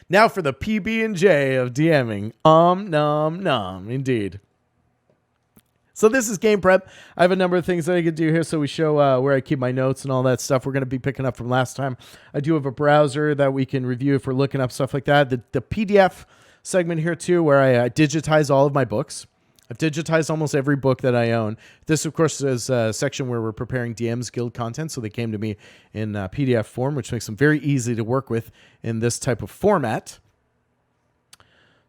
Now for the PB&J of DMing. Nom, nom, indeed. So this is game prep. I have a number of things that I could do here. So we show where I keep my notes and all that stuff. We're going to be picking up from last time. I do have a browser that we can review if we're looking up stuff like that. The PDF segment here too, where I digitize all of my books. I've digitized almost every book that I own. This, of course, is a section where we're preparing DM's Guild content. So they came to me in PDF form, which makes them very easy to work with in this type of format.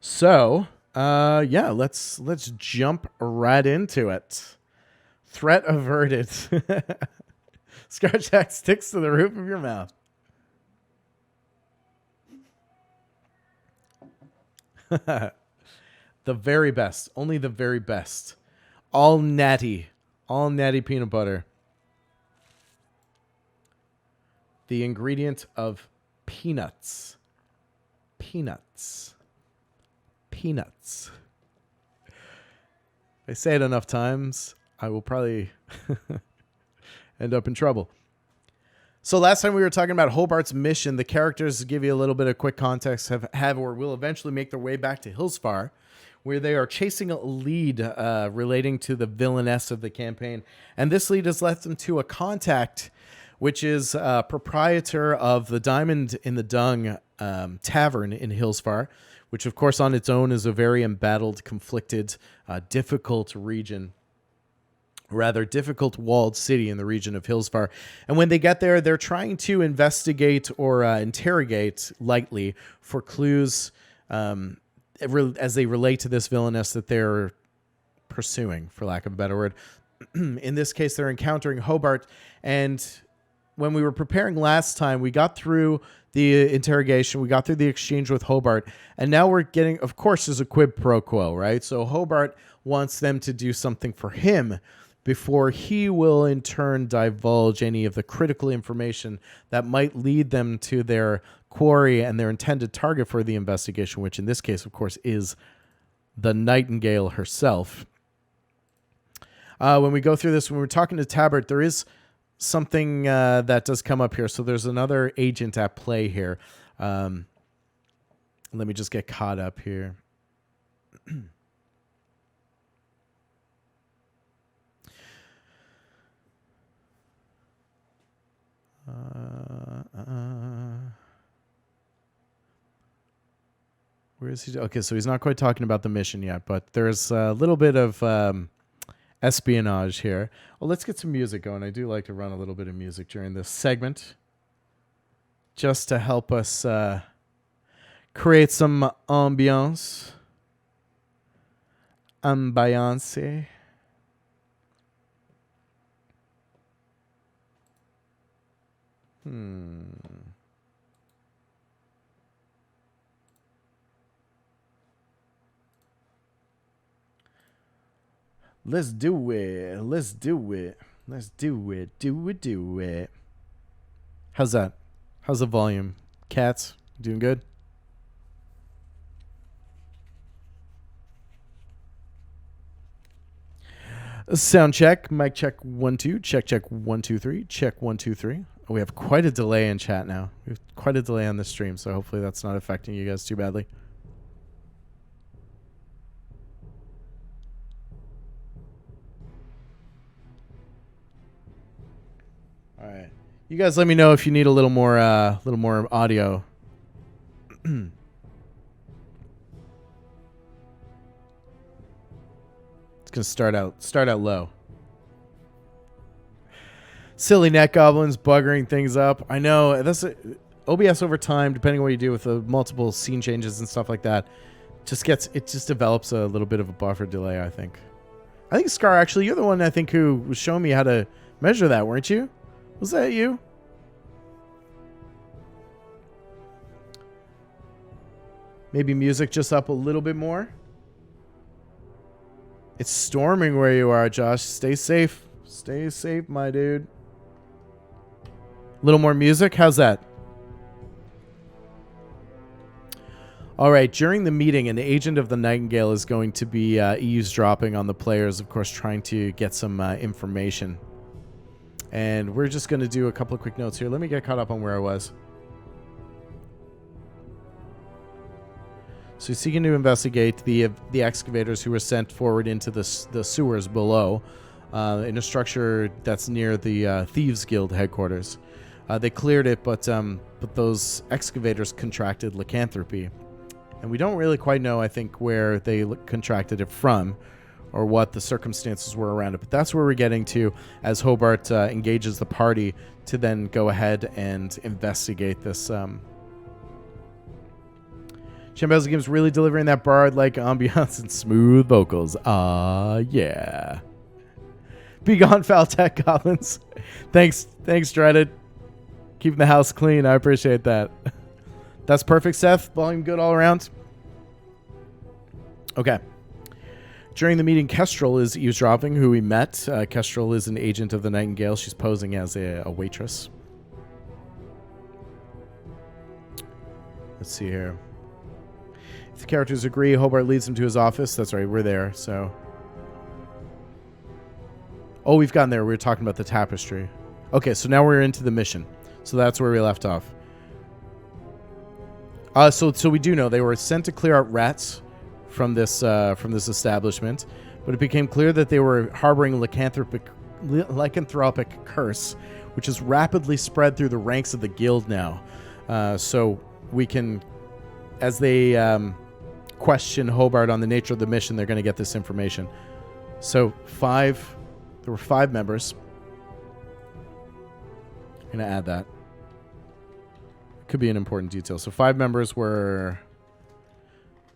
So, yeah, let's jump right into it. Threat averted. Scourge Jack sticks to the roof of your mouth. The very best. Only the very best. All natty peanut butter. The ingredient of peanuts. Peanuts. Peanuts. If I say it enough times, I will probably end up in trouble. So last time we were talking about Hobart's mission. The characters, to give you a little bit of quick context, have or will eventually make their way back to Hillsfar, where they are chasing a lead relating to the villainess of the campaign. And this lead has led them to a contact, which is proprietor of the Diamond in the Dung tavern in Hillsfar, which, of course, on its own is a very embattled, conflicted, difficult region. Rather difficult walled city in the region of Hillsfar. And when they get there, they're trying to investigate or interrogate lightly for clues as they relate to this villainess that they're pursuing, for lack of a better word. In this case, they're encountering Hobart. And when we were preparing last time, we got through the interrogation, we got through the exchange with Hobart, and now we're getting, of course, there's a quid pro quo, right? So Hobart wants them to do something for him before he will in turn divulge any of the critical information that might lead them to their quarry and their intended target for the investigation, which in this case, of course, is the Nightingale herself. When we go through this, when we're talking to Taggart, there is something that does come up here. So there's another agent at play here. Let me just get caught up here. Where is he? Okay, so he's not quite talking about the mission yet, but there's a little bit of espionage here. Well, let's get some music going. I do like to run a little bit of music during this segment, just to help us create some ambiance. Ambiance. Let's do it. Let's do it. Let's do it. Do it. How's that? How's the volume? Cats, doing good? Sound check. Mic check 1 2. Check 1 2 3. Check 1 2 3. Oh, we have quite a delay in chat now. We have quite a delay on the stream, so hopefully that's not affecting you guys too badly. All right, you guys, let me know if you need a little more audio. It's gonna start out low. Silly net goblins buggering things up. I know that's OBS over time, depending on what you do with the multiple scene changes and stuff like that. It just develops a little bit of a buffer delay. I think Scar, actually, you're the one I think who was showing me how to measure that, weren't you? Was that you? Maybe music just up a little bit more. It's storming where you are, Josh. Stay safe. Stay safe, my dude. A little more music. How's that? All right. During the meeting, an agent of the Nightingale is going to be eavesdropping on the players, of course, trying to get some information. And we're just going to do a couple of quick notes here. Let me get caught up on where I was. So he's seeking to investigate the excavators who were sent forward into the sewers below in a structure that's near the Thieves Guild headquarters. They cleared it, but those excavators contracted lycanthropy. And we don't really quite know, I think, where they contracted it from or what the circumstances were around it. But that's where we're getting to as Hobart engages the party to then go ahead and investigate this. Shambhazy Games really delivering that bard-like ambiance and smooth vocals. Yeah. Be gone, foul tech goblins. Thanks, Dreaded. Keeping the house clean. I appreciate that. That's perfect, Seth. Volume good all around. Okay. During the meeting, Kestrel is eavesdropping, who we met. Kestrel is an agent of the Nightingale. She's posing as a waitress. Let's see here. If the characters agree, Hobart leads them to his office. That's right, we're there, so... Oh, we've gotten there. We were talking about the tapestry. Okay, so now we're into the mission. So that's where we left off. So we do know they were sent to clear out rats from this establishment, but it became clear that they were harboring lycanthropic curse, which is rapidly spread through the ranks of the guild now. So we can, as they question Hobart on the nature of the mission, they're going to get this information. So there were 5 members. I'm going to add that. Could be an important detail. So 5 members were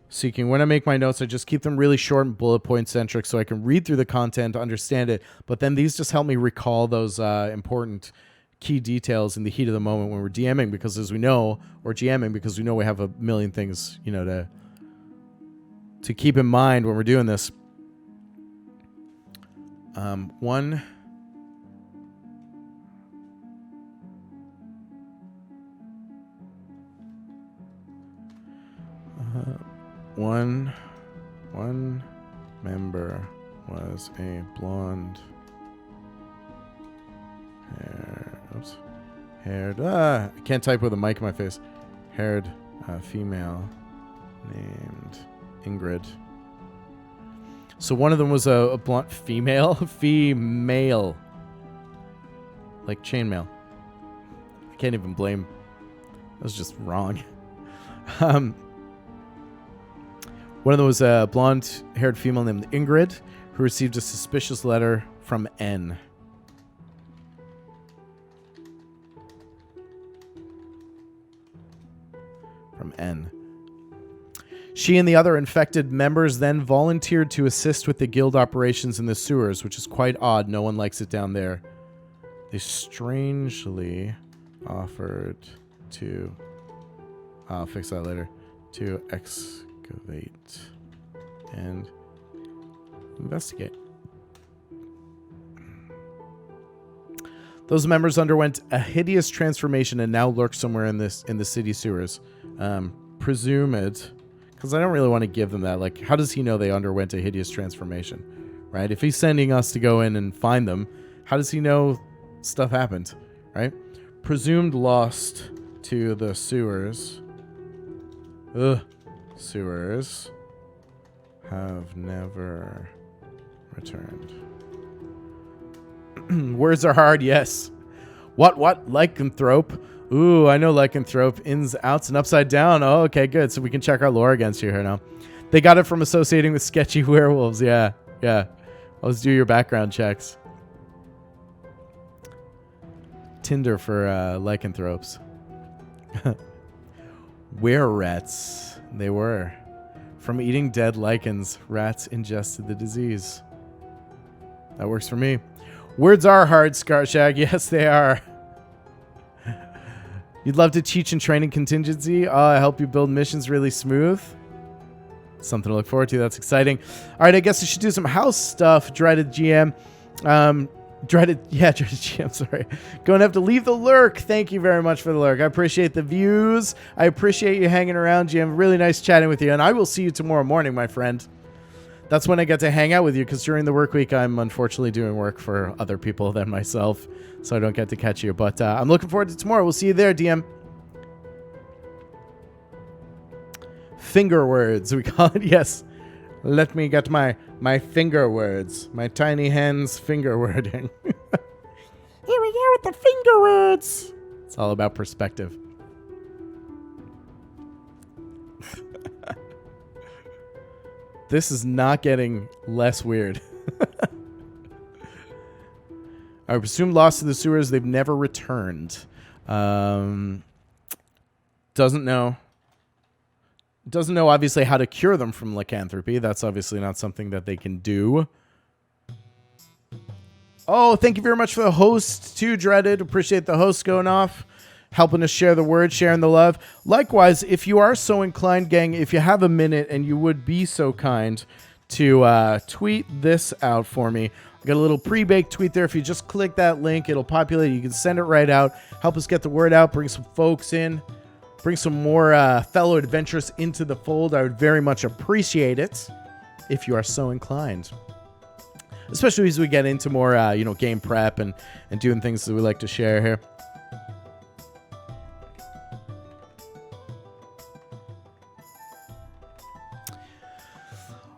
seeking. When I make my notes, I just keep them really short and bullet point centric so I can read through the content, understand it. But then these just help me recall those important key details in the heat of the moment when we're DMing, because as we know, or GMing, because we know we have a million things, to keep in mind when we're doing this. One member was a blonde haired I can't type with a mic in my face. Haired female named Ingrid. So one of them was a blonde female, like chainmail. I can't even blame. That was just wrong. One of them was a blonde-haired female named Ingrid, who received a suspicious letter from N. She and the other infected members then volunteered to assist with the guild operations in the sewers, which is quite odd. No one likes it down there. They strangely offered to... I'll fix that later. To excavate and investigate. Those members underwent a hideous transformation and now lurk somewhere in the city sewers. Presumed, because I don't really want to give them that. Like, how does he know they underwent a hideous transformation, right? If he's sending us to go in and find them, how does he know stuff happened, right? Presumed lost to the sewers. Sewers have never returned. Words are hard, yes. What? Lycanthrope? Ooh, I know lycanthrope. Ins, outs, and upside down. Oh, okay, good. So we can check our lore against you here now. They got it from associating with sketchy werewolves. Yeah. Let's do your background checks. Tinder for lycanthropes. Were-rats. They were. From eating dead lichens, rats ingested the disease. That works for me. Words are hard, Scarshag. Yes, they are. You'd love to teach and train in contingency? I help you build missions really smooth. Something to look forward to. That's exciting. All right, I guess I should do some house stuff. Dreaded GM. Dreaded GM, sorry. Going to have to leave the lurk. Thank you very much for the lurk. I appreciate the views. I appreciate you hanging around, GM. Really nice chatting with you. And I will see you tomorrow morning, my friend. That's when I get to hang out with you, because during the work week, I'm unfortunately doing work for other people than myself, so I don't get to catch you. But I'm looking forward to tomorrow. We'll see you there, DM. finger words, we call it. Yes. Let me get my finger words. My tiny hands finger wording. Here we go with the finger words. It's all about perspective. This is not getting less weird. I presume lost to the sewers. They've never returned. Doesn't know. Doesn't know, obviously, how to cure them from lycanthropy. That's obviously not something that they can do. Oh, thank you very much for the host, too, Dreaded. Appreciate the host going off, helping us share the word, sharing the love. Likewise, if you are so inclined, gang, if you have a minute and you would be so kind to tweet this out for me. I got a little pre-baked tweet there. If you just click that link, it'll populate. You can send it right out. Help us get the word out. Bring some folks in. Bring some more fellow adventurers into the fold. I would very much appreciate it if you are so inclined. Especially as we get into more, game prep and doing things that we like to share here.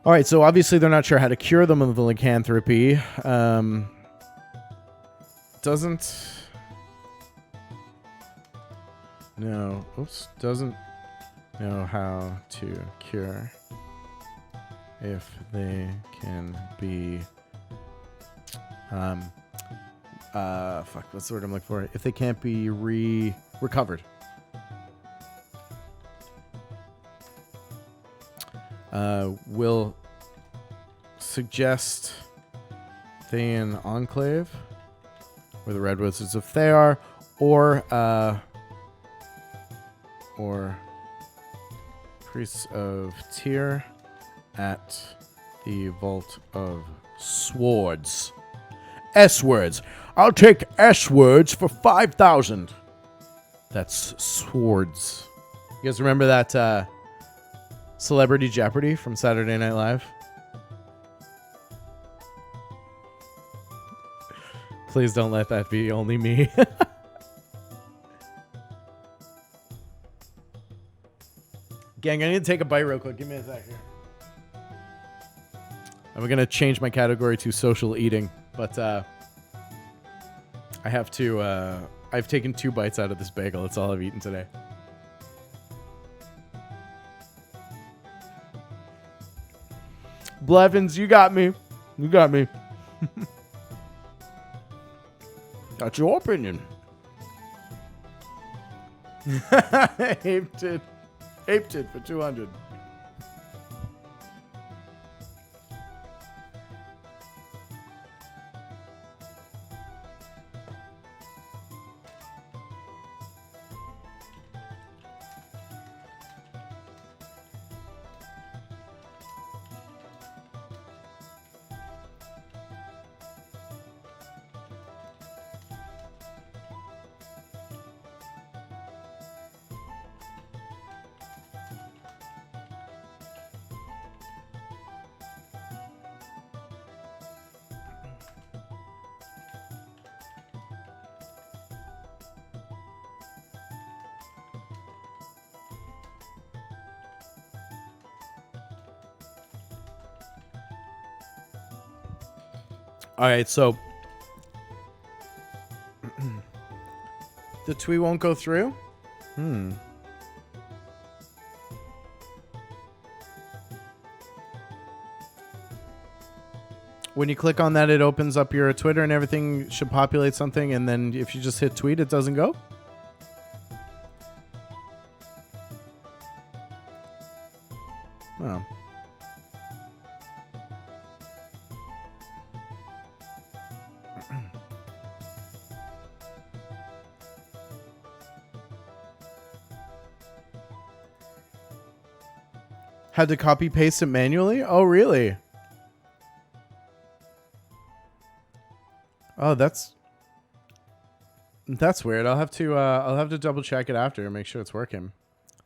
All right, so obviously they're not sure how to cure them of the lycanthropy. Doesn't know how to cure if they can be what's the word I'm looking for? If they can't be recovered. Will suggest Thayan Enclave, where the Red Wizards of Thayar, or Priests of Tyr at the Vault of Swords. S-words. I'll take S-words for 5,000. That's swords. You guys remember that Celebrity Jeopardy from Saturday Night Live? Please don't let that be only me. Gang, I need to take a bite real quick. Give me a sec here. I'm going to change my category to social eating, but I have to... I've taken 2 bites out of this bagel. That's all I've eaten today. Blevins, you got me. You got me. That's your opinion. Aped it for 200. All right, so the tweet won't go through? When you click on that, it opens up your Twitter and everything should populate something, and then if you just hit tweet, it doesn't go? Oh. Had to copy paste it manually? Oh, really? Oh, that's weird. I'll have to double check it after and make sure it's working.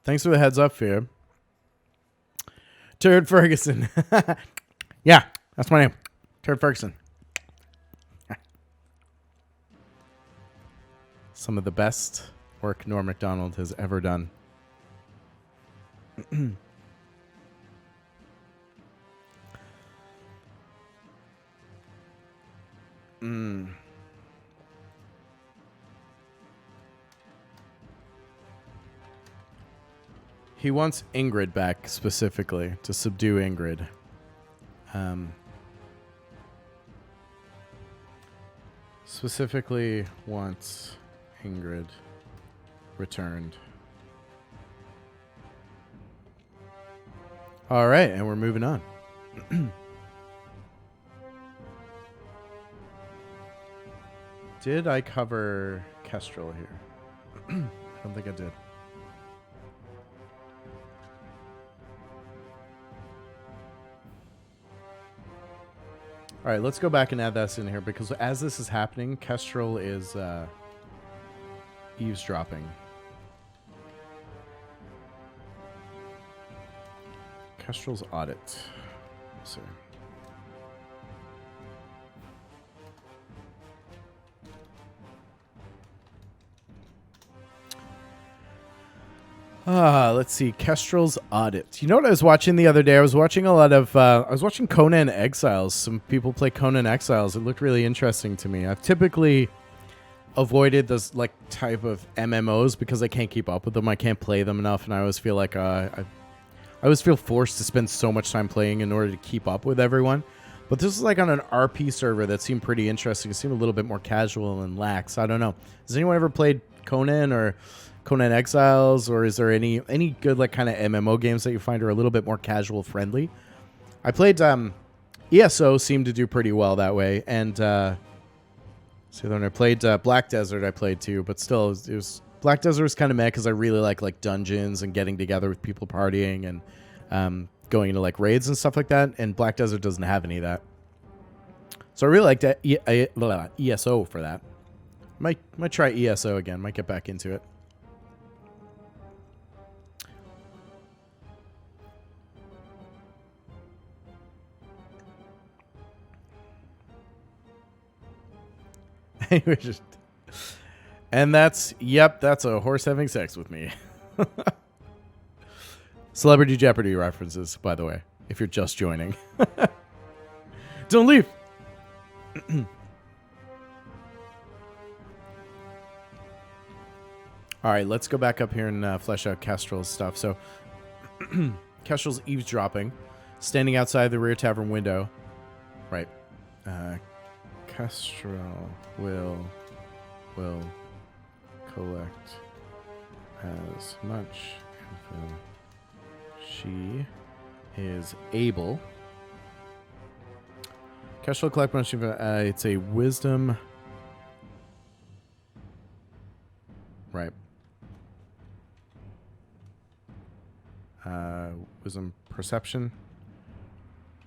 Thanks for the heads up, Fear. Turd Ferguson. Yeah, that's my name. Turd Ferguson. Some of the best work Norm Macdonald has ever done. He wants Ingrid back specifically to subdue Ingrid. Specifically wants Ingrid returned. All right, and we're moving on. Did I cover Kestrel here? I don't think I did. All right, let's go back and add this in here because as this is happening, Kestrel is eavesdropping. Kestrel's audit. Let's see. Let's see. Kestrel's audit. You know what I was watching the other day? I was watching a lot of... I was watching Conan Exiles. Some people play Conan Exiles. It looked really interesting to me. I've typically avoided this like type of MMOs because I can't keep up with them. I can't play them enough, and I always feel like I always feel forced to spend so much time playing in order to keep up with everyone. But this is like on an RP server that seemed pretty interesting. It seemed a little bit more casual and lax. I don't know. Has anyone ever played Conan or Conan Exiles, or is there any good like kind of MMO games that you find are a little bit more casual friendly? I played ESO, seemed to do pretty well that way, and so then I played Black Desert. I played too, but still, it was Black Desert was kind of meh because I really like dungeons and getting together with people, partying, and going into like raids and stuff like that. And Black Desert doesn't have any of that, so I really liked ESO for that. Might try ESO again. Might get back into it. And that's a horse having sex with me. Celebrity Jeopardy references, by the way, if you're just joining. Don't leave. All right, let's go back up here and flesh out Kestrel's stuff. So Kestrel's eavesdropping, standing outside the rear tavern window. Right. Kestrel will collect as much info she is able. Kestrel will collect much info. It's a wisdom. Right. Wisdom perception.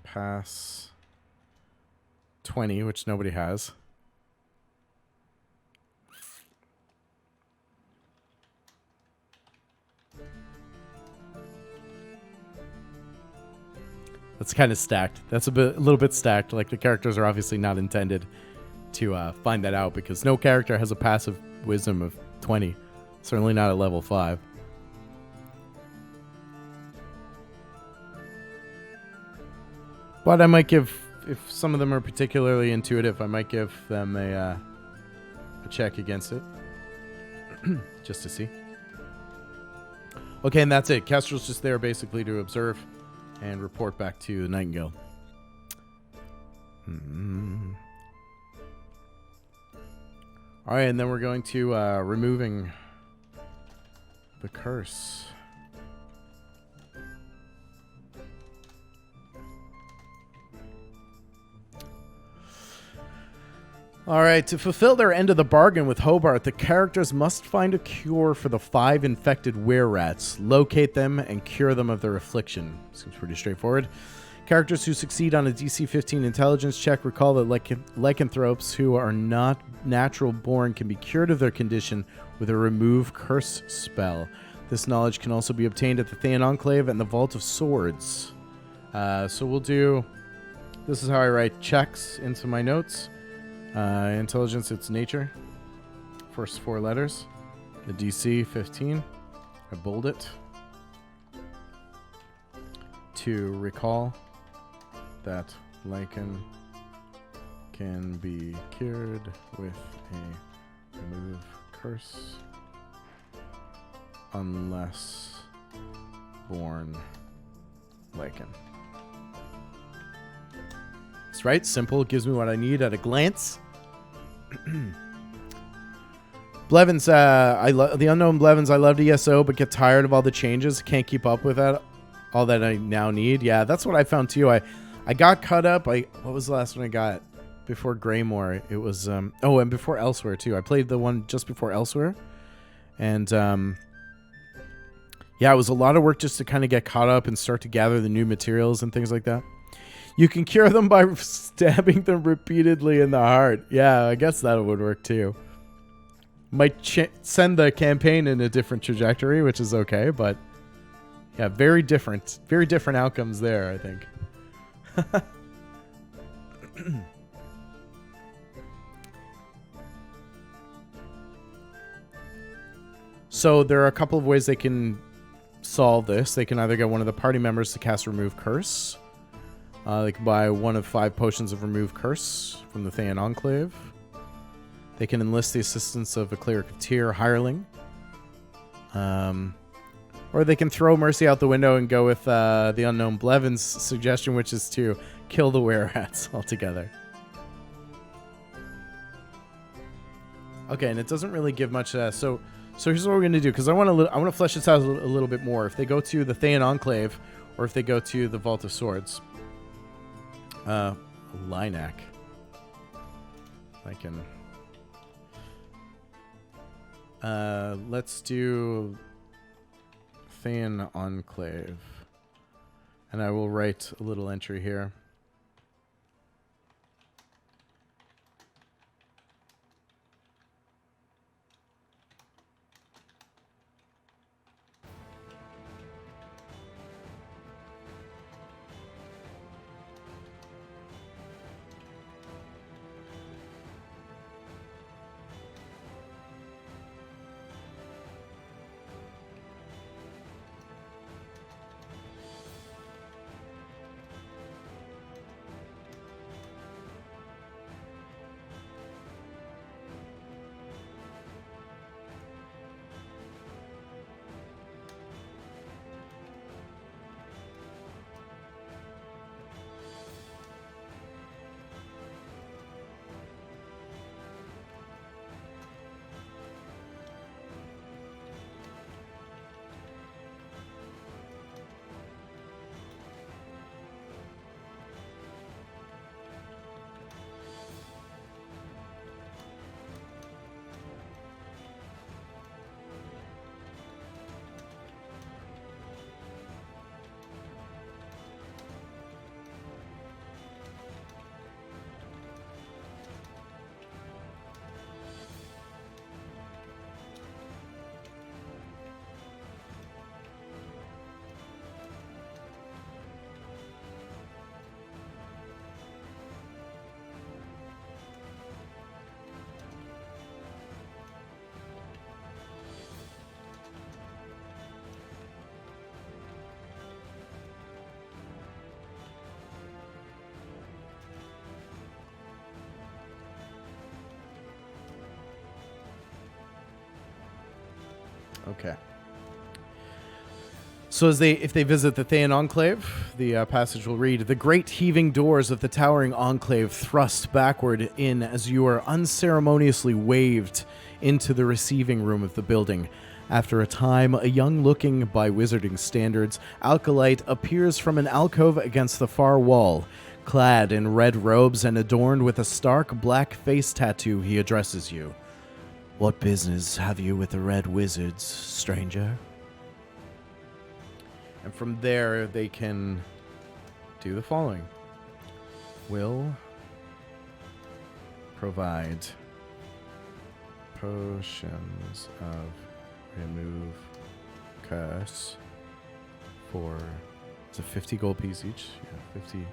Pass 20, which nobody has. That's kind of stacked. That's a little bit stacked. Like the characters are obviously not intended to find that out because no character has a passive wisdom of 20. Certainly not at level 5. But I might give, if some of them are particularly intuitive, I might give them a check against it. Just to see. Okay, and that's it. Kestrel's just there basically to observe and report back to the Nightingale. All right, and then we're going to removing the curse. All right, to fulfill their end of the bargain with Hobart, the characters must find a cure for the 5 infected were-rats, locate them, and cure them of their affliction. Seems pretty straightforward. Characters who succeed on a DC 15 intelligence check recall that lycanthropes who are not natural born can be cured of their condition with a remove curse spell. This knowledge can also be obtained at the Thayan Enclave and the Vault of Swords. So we'll do... This is how I write checks into my notes. Intelligence, it's nature. First 4 letters. The DC 15. I bold it. To recall that lycanthropes can be cured with a remove curse unless born lichen. That's right. Simple. Gives me what I need at a glance. Blevins, the unknown Blevins. I loved ESO, but get tired of all the changes. Can't keep up with that. All that I now need. Yeah, that's what I found too. I got caught up. What was the last one I got before Greymore? It was and before Elsewhere too. I played the one just before Elsewhere, and yeah, it was a lot of work just to kind of get caught up and start to gather the new materials and things like that. You can cure them by stabbing them repeatedly in the heart. Yeah, I guess that would work too. Might send the campaign in a different trajectory, which is okay, but yeah, very different outcomes there, I think. So there are a couple of ways they can solve this. They can either get one of the party members to cast Remove Curse. They can buy one of 5 potions of Remove Curse from the Thayan Enclave. They can enlist the assistance of a Cleric of Tyr hireling. Or they can throw Mercy out the window and go with the unknown Blevin's suggestion, which is to kill the were-rats altogether. Okay, and it doesn't really give much. So here's what we're gonna do, because I want to flesh this out a little bit more. If they go to the Thayan Enclave, or if they go to the Vault of Swords, Linak. I can. Let's do Thayan Enclave, and I will write a little entry here. Okay. So if they visit the Thayan Enclave, the passage will read, "The great heaving doors of the towering enclave thrust backward in as you are unceremoniously waved into the receiving room of the building. After a time, a young-looking, by wizarding standards, alkalite appears from an alcove against the far wall. Clad in red robes and adorned with a stark black face tattoo, he addresses you. 'What business have you with the red wizards, stranger?' And from there, they can do the following. Will provide potions of remove curse for, is it 50 gold piece each? Yeah, 50.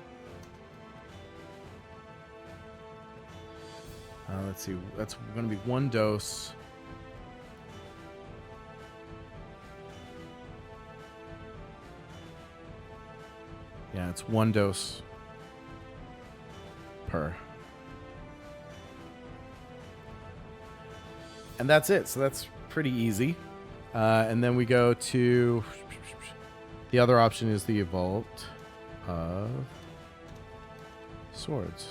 Let's see, that's going to be 1 dose. Yeah, it's 1 dose per. And that's it. So that's pretty easy. And then we go to... The other option is the Vault of Swords.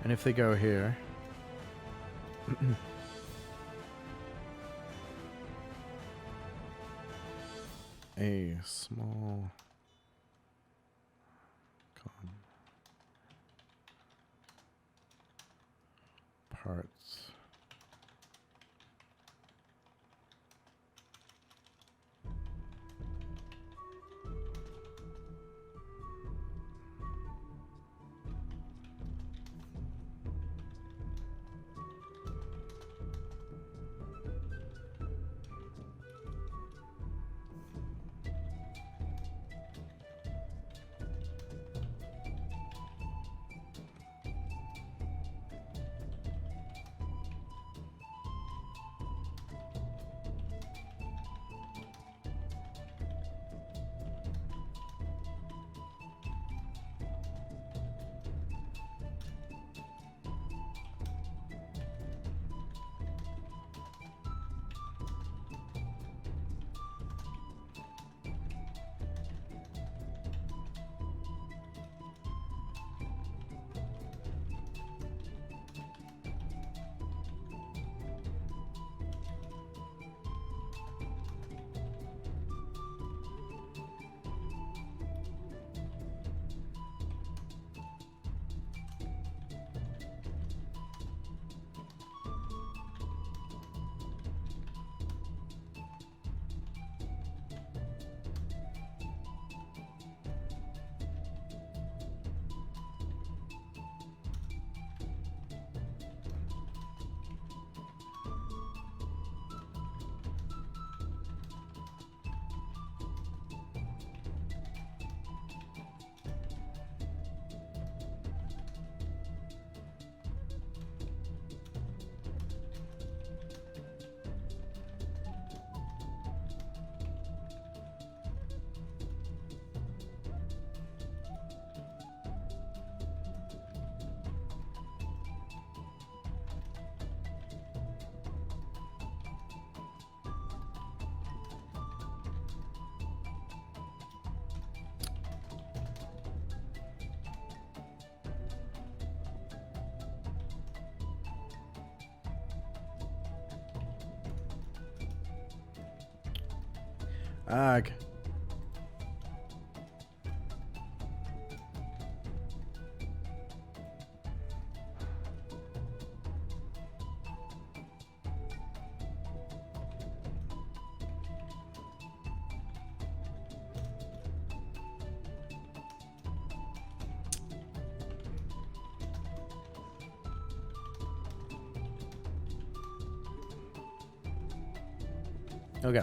And if they go here... a small... parts. Ag. Okay.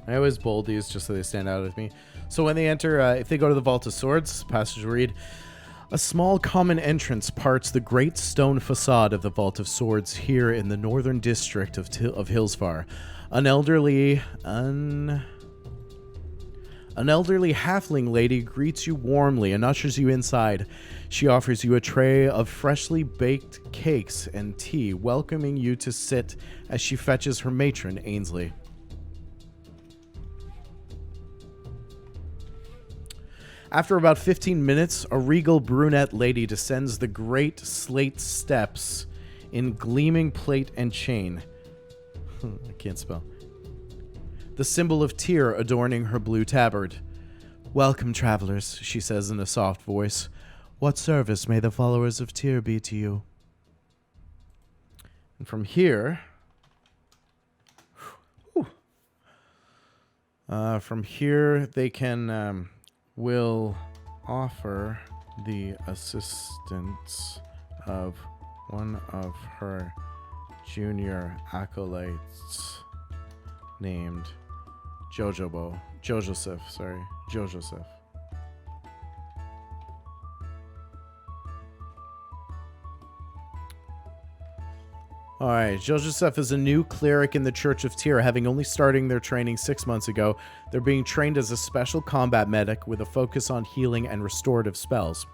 I always bold these just so they stand out with me. So when they enter, if they go to the Vault of Swords, passage will read, a small common entrance parts the great stone facade of the Vault of Swords here in the northern district of Hillsfar. An elderly halfling lady greets you warmly and ushers you inside. She offers you a tray of freshly baked cakes and tea, welcoming you to sit as she fetches her matron, Ainsley. After about 15 minutes, a regal brunette lady descends the great slate steps in gleaming plate and chain. I can't spell. The symbol of Tyr adorning her blue tabard. Welcome, travelers, she says in a soft voice. What service may the followers of Tyr be to you? And from here... they can... will offer the assistance of one of her junior acolytes named Joseph. Alright, Joseph is a new cleric in the Church of Tyr, having only starting their training 6 months ago. They're being trained as a special combat medic with a focus on healing and restorative spells.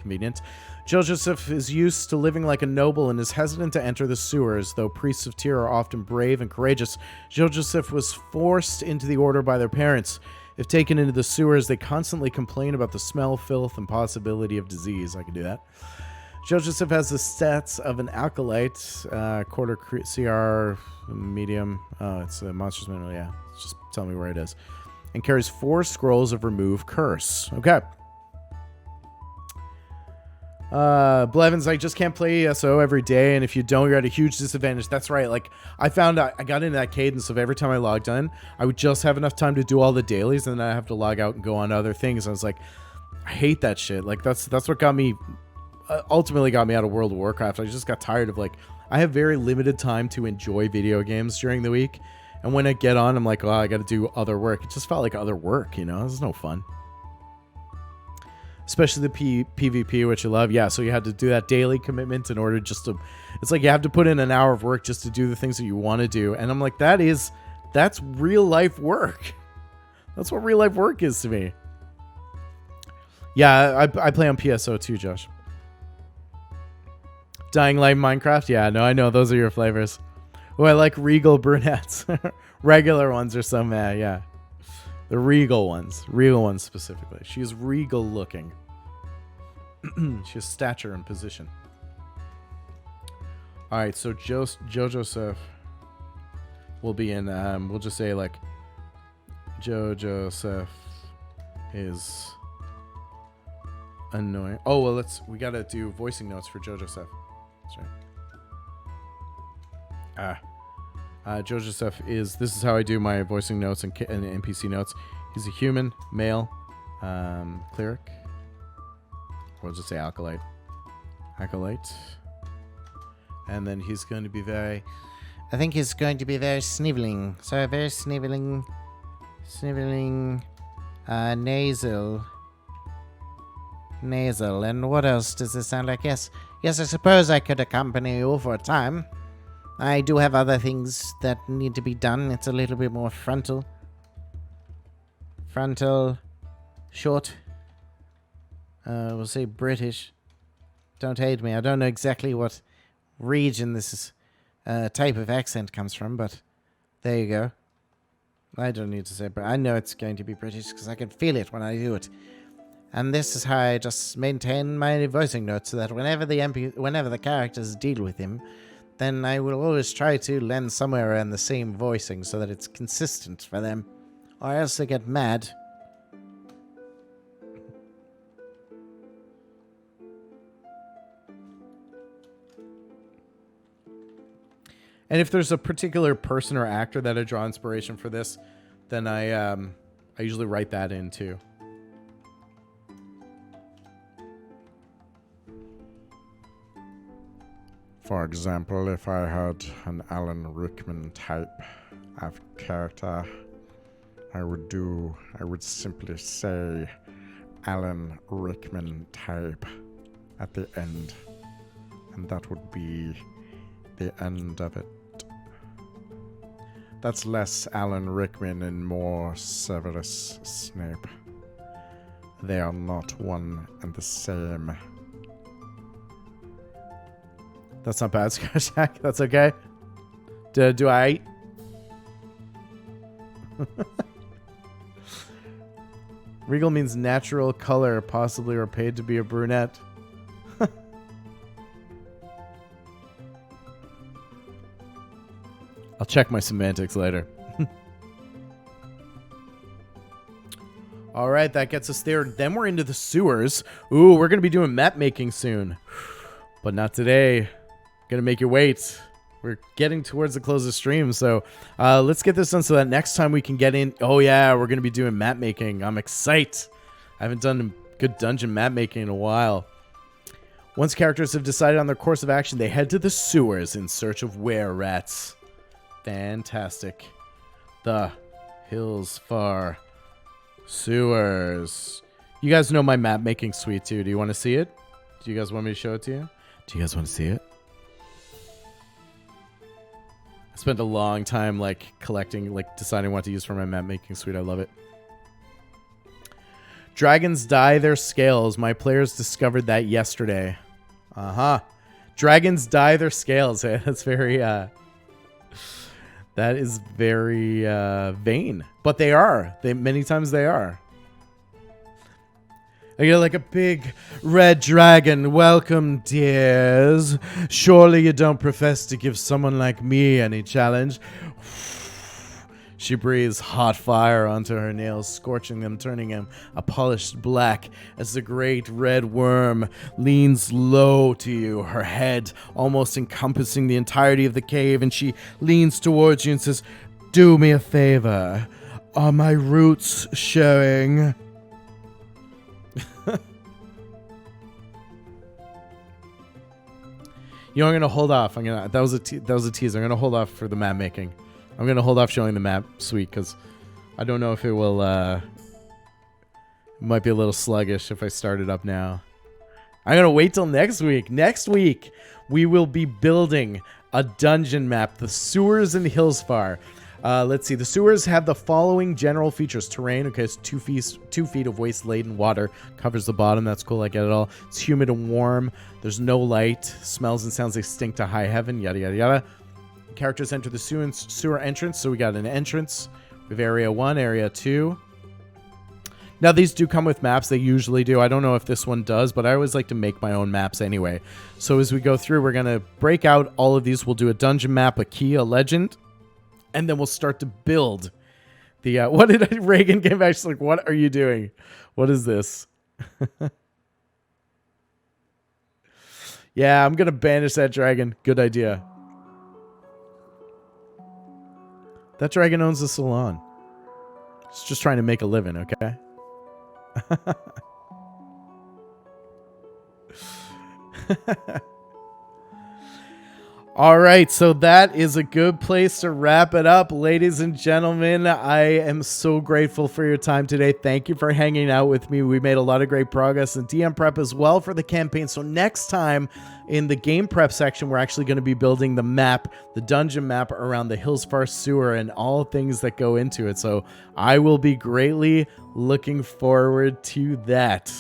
convenient. Joseph is used to living like a noble and is hesitant to enter the sewers, though priests of Tyr are often brave and courageous. Joseph was forced into the order by their parents. If taken into the sewers, they constantly complain about the smell, filth, and possibility of disease. I can do that. Joseph has the stats of an acolyte, quarter CR, medium. Oh, it's a monster's manual, yeah. Just tell me where it is. And carries 4 scrolls of remove curse. Okay. Blevins, I just can't play ESO every day, and if you don't, you're at a huge disadvantage. That's right. Like, I found I got into that cadence of every time I logged in, I would just have enough time to do all the dailies, and then I have to log out and go on to other things. I was like, I hate that shit. Like, that's what got me, ultimately got me out of World of Warcraft. I just got tired of, like, I have very limited time to enjoy video games during the week, and when I get on, I'm like, oh, I got to do other work. It just felt like other work, you know? This is no fun. Especially the PvP, which I love. Yeah, so you had to do that daily commitment in order just to... It's like you have to put in an hour of work just to do the things that you want to do. And I'm like, that's real life work. That's what real life work is to me. Yeah, I play on PSO too, Josh. Dying Light Minecraft? Yeah, no, I know. Those are your flavors. Oh, I like regal brunettes. Regular ones are so mad, yeah. The regal ones specifically. She is regal looking. She has stature and position. All right, so Joseph will be in. We'll just say like Joseph is annoying. Oh well, we gotta do voicing notes for Joseph. That's right. Joseph is... This is how I do my voicing notes and NPC notes. He's a human, male, cleric. We'll just say acolyte. Acolyte. And then he's going to be very... I think he's going to be very sniveling. So very sniveling, nasal. And what else does this sound like? Yes, I suppose I could accompany you for a time. I do have other things that need to be done. It's a little bit more frontal. Short. We'll say British. Don't hate me. I don't know exactly what region this type of accent comes from, but there you go. I don't need to say, but I know it's going to be British because I can feel it when I do it. And this is how I just maintain my voicing notes so that whenever the characters deal with him, then I will always try to lend somewhere around the same voicing so that it's consistent for them, or else they get mad. And if there's a particular person or actor that I draw inspiration for this, then I usually write that in too. For example, if I had an Alan Rickman type of character, I would simply say Alan Rickman type at the end. And that would be the end of it. That's less Alan Rickman and more Severus Snape. They are not one and the same. That's not bad, Scourge. That's okay. Do I? Regal means natural color, possibly or paid to be a brunette. I'll check my semantics later. All right, that gets us there. Then we're into the sewers. Ooh, we're going to be doing map making soon. But not today. Gonna make you wait. We're getting towards the close of the stream, so let's get this done so that next time we can get in. Oh yeah, we're gonna be doing map making. I'm excited. I haven't done good dungeon map making in a while. Once characters have decided on their course of action, they head to the sewers in search of were-rats. Fantastic. The Hillsfar sewers. You guys know my map making suite too. Do you want to see it? Do you guys want me to show it to you? Do you guys want to see it? I spent a long time collecting, deciding what to use for my map making suite. I love it. Dragons dye their scales. My players discovered that yesterday. Dragons dye their scales. That's very, that is very vain. But they are. Many times they are. I get like a big red dragon. Welcome, dears. Surely you don't profess to give someone like me any challenge. She breathes hot fire onto her nails, scorching them, turning them a polished black as the great red worm leans low to you, her head almost encompassing the entirety of the cave, and she leans towards you and says, "Do me a favor. Are my roots showing?" You know, I'm gonna hold off. That was a teaser. I'm gonna hold off for the map making. I'm gonna hold off showing the map suite because I don't know if it will. It might be a little sluggish if I start it up now. I'm gonna wait till next week. Next week we will be building a dungeon map, the sewers in Hillsfar. Let's see. The sewers have the following general features. Terrain, okay, it's 2 feet of waste-laden water. Covers the bottom. That's cool. I get it all. It's humid and warm. There's no light. Smells and sounds like stink to high heaven. Yada, yada, yada. Characters enter the sewer entrance. So we got an entrance. We have Area 1, Area 2. Now, these do come with maps. They usually do. I don't know if this one does, but I always like to make my own maps anyway. So as we go through, we're going to break out all of these. We'll do a dungeon map, a key, a legend. And then we'll start to build the... what did Reagan came back? She's like, what are you doing? What is this? Yeah, I'm going to banish that dragon. Good idea. That dragon owns a salon. It's just trying to make a living, okay? All right, so that is a good place to wrap it up. Ladies and gentlemen, I am so grateful for your time today. Thank you for hanging out with me. We made a lot of great progress in DM prep as well for the campaign. So next time in the game prep section, we're actually going to be building the map, the dungeon map around the Hillsfar sewer and all things that go into it. So I will be greatly looking forward to that.